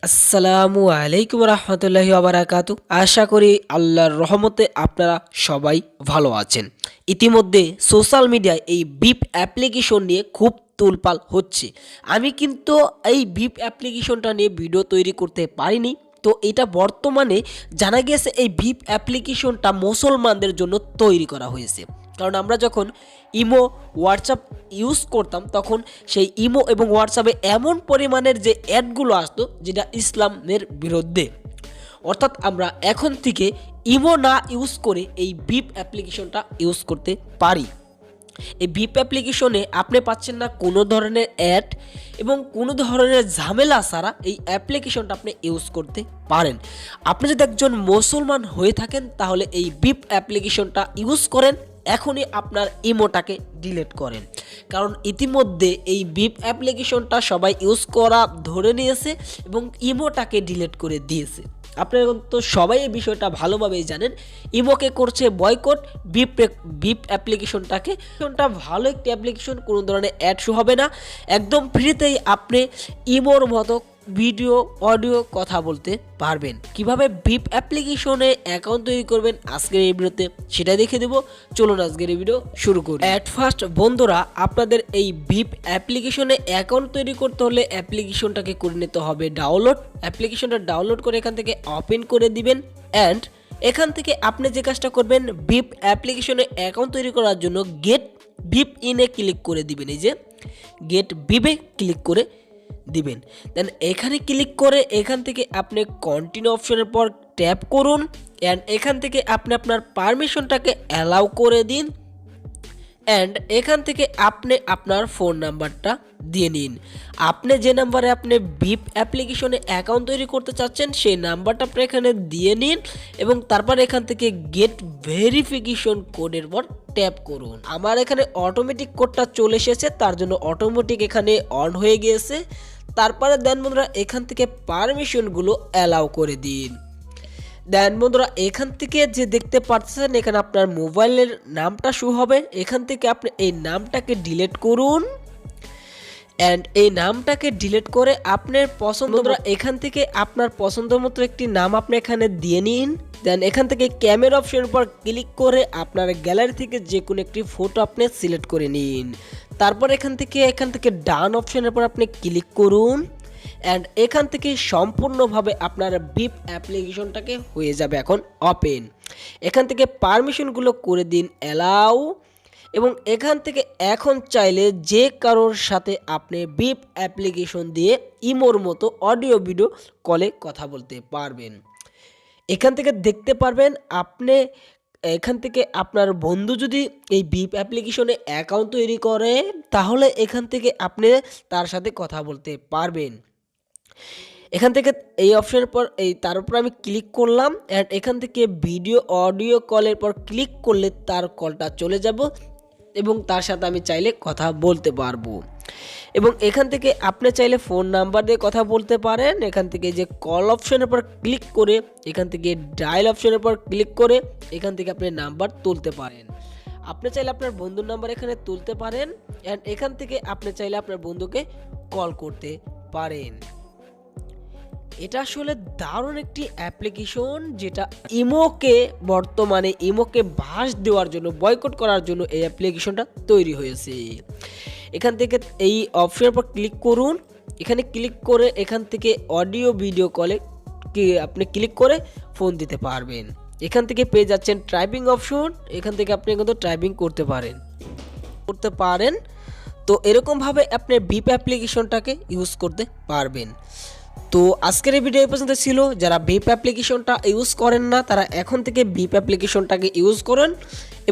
আসসালামু আলাইকুম রহমতুল্লাহি ওয়া বারাকাতু। আশা করি আল্লাহর রহমতে আপনারা সবাই ভালো আছেন। ইতিমধ্যে সোশ্যাল মিডিয়ায় এই বিপ অ্যাপ্লিকেশন নিয়ে খুব তোলপাল হচ্ছে। আমি কিন্তু এই বিপ অ্যাপ্লিকেশনটা নিয়ে ভিডিও তৈরি করতে পারিনি। তো এটা বর্তমানে জানা গিয়েছে এই ভিপ অ্যাপ্লিকেশনটা মুসলমানদের জন্য তৈরি করা হয়েছে। কারণ আমরা যখন ইমো হোয়াটসঅ্যাপ ইউজ করতাম তখন সেই ইমো এবং হোয়াটসঅ্যাপে এমন পরিমাণের যে অ্যাডগুলো আসতো যেটা ইসলামের বিরুদ্ধে। অর্থাৎ আমরা এখন থেকে ইমো না ইউজ করে এই ভিপ অ্যাপ্লিকেশনটা ইউজ করতে পারি। এই ভিপ অ্যাপ্লিকেশনে আপনি পাচ্ছেন না কোনো ধরনের অ্যাড এবং কোনো ধরনের ঝামেলা ছাড়া এই অ্যাপ্লিকেশনটা আপনি ইউজ করতে পারেন। আপনি যদি একজন মুসলমান হয়ে থাকেন তাহলে এই ভিপ অ্যাপ্লিকেশনটা ইউজ করেন, এখনই আপনার ইমোটাকে ডিলিট করেন। কারণ ইতিমধ্যে এই ভিপ অ্যাপ্লিকেশনটা সবাই ইউজ করা ধরে নিয়েছে এবং ইমোটাকে ডিলিট করে দিয়েছে। আপনারা তো সবাই এই বিষয়টা ভালোভাবেই জানেন। ইমোকে করছে বয়কট, ভিপ অ্যাপ্লিকেশনটাকে। ভালো একটি অ্যাপ্লিকেশন, কোনো ধরনের অ্যাড শো হবে না, একদম ফ্রিতেই আপনি ইমোর মতো ভিডিও অডিও কথা বলতে পারবেন। কিভাবে ভিপ অ্যাপ্লিকেশনে অ্যাকাউন্ট তৈরি করবেন আজকের এই ভিডিওতে সেটাই দেখে দেবো। চলুন আজকের এই ভিডিও শুরু করি। অ্যাট ফার্স্ট বন্ধুরা, আপনাদের এই ভিপ অ্যাপ্লিকেশনে অ্যাকাউন্ট তৈরি করতে হলে অ্যাপ্লিকেশনটাকে করে নিতে হবে ডাউনলোড। অ্যাপ্লিকেশনটা ডাউনলোড করে এখান থেকে ওপেন করে দিবেন। অ্যান্ড এখান থেকে আপনি যে কাজটা করবেন, ভিপ অ্যাপ্লিকেশনে অ্যাকাউন্ট তৈরি করার জন্য গেট ভিপ ইনে ক্লিক করে দিবেন। এই যে গেট ভিপে ক্লিক করে দিবেন। দেন এখানে ক্লিক করে এখান থেকে আপনি কন্টিনিউ অপশনের পর ট্যাপ করুন। অ্যান্ড এখান থেকে আপনি আপনার পারমিশনটাকে অ্যালাউ করে দিন। অ্যান্ড এখান থেকে আপনি আপনার ফোন নাম্বারটা দিয়ে নিন। আপনি যে নাম্বারে আপনি ভিপ অ্যাপ্লিকেশনে অ্যাকাউন্ট তৈরি করতে চাচ্ছেন সেই নাম্বারটা আপনি এখানে দিয়ে নিন এবং তারপর এখান থেকে গেট ভেরিফিকেশন কোডের পর ট্যাপ করুন। আমার এখানে অটোমেটিক কোডটা চলে এসেছে, তার জন্য অটোমেটিক এখানে অন হয়ে গিয়েছে। তারপরে দেন বন্ধুরা এখান থেকে পারমিশনগুলো অ্যালাউ করে দিন। দেন বন্ধুরা এখান থেকে যে দেখতে পাচ্ছেন এখানে আপনার মোবাইলের নামটা শো হবে। এখান থেকে আপনি এই নামটাকে ডিলিট করুন। অ্যান্ড এই নামটাকে ডিলিট করে আপনার পছন্দ এখান থেকে আপনার পছন্দ মতো একটি নাম আপনি এখানে দিয়ে নিন। দেন এখান থেকে ক্যামেরা অপশনের উপর ক্লিক করে আপনার গ্যালারি থেকে যে কোনো একটি ফটো আপনি সিলেক্ট করে নিন। তারপর এখান থেকে ডান অপশনের উপর আপনি ক্লিক করুন। অ্যান্ড এখান থেকে সম্পূর্ণভাবে আপনার ভিপ অ্যাপ্লিকেশনটাকে হয়ে যাবে এখন ওপেন। এখান থেকে পারমিশনগুলো করে দিন অ্যালাউ এবং এখান থেকে এখন চাইলে যে কারোর সাথে আপনি ভিপ অ্যাপ্লিকেশন দিয়ে ইমোর মতো অডিও ভিডিও কলে কথা বলতে পারবেন। এখান থেকে দেখতে পারবেন আপনি এখান থেকে আপনার বন্ধু যদি এই ভিপ অ্যাপ্লিকেশনে অ্যাকাউন্ট তৈরি করে তাহলে এখান থেকে আপনি তার সাথে কথা বলতে পারবেন। এখান থেকে এই অপশনের পর তার উপর আমি ক্লিক করলাম। অ্যান্ড এখান থেকে ভিডিও অডিও কলের পর ক্লিক করলে তার কলটা চলে যাব এবং তার সাথে আমি চাইলে কথা বলতে পারবো। এবং এখান থেকে আপনি চাইলে ফোন নাম্বার দিয়ে কথা বলতে পারেন। এখান থেকে যে কল অপশনের পর ক্লিক করে এখান থেকে ডায়াল অপশনের পর ক্লিক করে এখান থেকে আপনি নাম্বার তুলতে পারেন। আপনি চাইলে আপনার বন্ধুর নাম্বার এখানে তুলতে পারেন। অ্যান্ড এখান থেকে আপনি চাইলে আপনার বন্ধুকে কল করতে পারেন। এটা আসলে দারুণ একটি অ্যাপ্লিকেশন, যেটা বর্তমানে ইমোকে ভাস দেওয়ার জন্য, বয়কট করার জন্য এই অ্যাপ্লিকেশনটা তৈরি হয়েছে। এখান থেকে এই অপশনের পর ক্লিক করুন। এখানে ক্লিক করে এখান থেকে অডিও ভিডিও কলে আপনি ক্লিক করে ফোন দিতে পারবেন। এখান থেকে পেয়ে যাচ্ছেন টাইপিং অপশন। এখান থেকে আপনি কিন্তু টাইপিং করতে পারেন। তো এরকমভাবে আপনি ভিপ অ্যাপ্লিকেশনটাকে ইউজ করতে পারবেন। তো আজকের এই ভিডিও এই পর্যন্ত ছিল। যারা ভিপ অ্যাপ্লিকেশনটা ইউজ করেন না তারা এখন থেকে ভিপ অ্যাপ্লিকেশনটাকে ইউজ করুন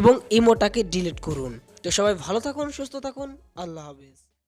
এবং ইমোটাকে ডিলিট করুন। তো সবাই ভালো থাকুন, সুস্থ থাকুন, আল্লাহ হাফেজ।